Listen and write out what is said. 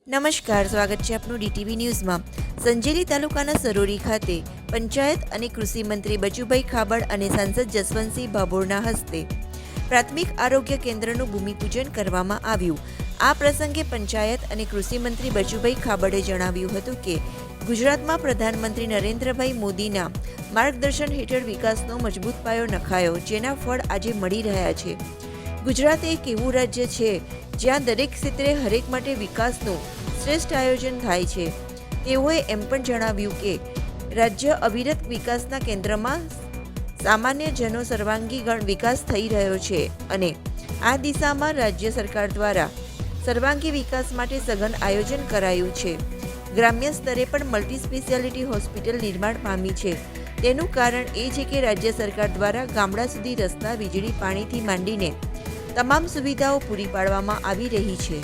નમસ્કાર, સ્વાગત છે આપનું ડીટીવી ન્યૂઝમાં। સંજેલી તાલુકાના સરોરી ખાતે પંચાયત અને કૃષિ મંત્રી બચુભાઈ ખાબડ અને સાંસદ જસવંતસિંહ ભાભોરના હસ્તે પ્રાથમિક આરોગ્ય કેન્દ્રનું ભૂમિપૂજન કરવામાં આવ્યું। આ પ્રસંગે પંચાયત અને કૃષિ મંત્રી બચુભાઈ ખાબડે જણાવ્યું હતું કે ગુજરાતમાં પ્રધાનમંત્રી નરેન્દ્રભાઈ મોદીના માર્ગદર્શન હેઠળ વિકાસનો મજબૂત પાયો નખાયો, જેના ફળ આજે મળી રહ્યા છે। ગુજરાત એક એવું રાજ્ય છે જ્યાં દરેક ક્ષેત્રે હરેક માટે વિકાસનું શ્રેષ્ઠ આયોજન થાય છે। તેઓએ એમ પણ જણાવ્યું કે રાજ્ય અવિરત વિકાસના કેન્દ્રમાં સામાન્ય જનો સર્વાંગી વિકાસ થઈ રહ્યો છે અને આ દિશામાં રાજ્ય સરકાર દ્વારા સર્વાંગી વિકાસ માટે સઘન આયોજન કરાયું છે। ગ્રામ્ય સ્તરે પણ મલ્ટી સ્પેશિયાલિટી હોસ્પિટલ નિર્માણ પામી છે। તેનું કારણ એ છે કે રાજ્ય સરકાર દ્વારા ગામડા સુધી રસ્તા, વીજળી, પાણીથી માંડીને તમામ સુવિધાઓ પૂરી પાડવામાં આવી રહી છે।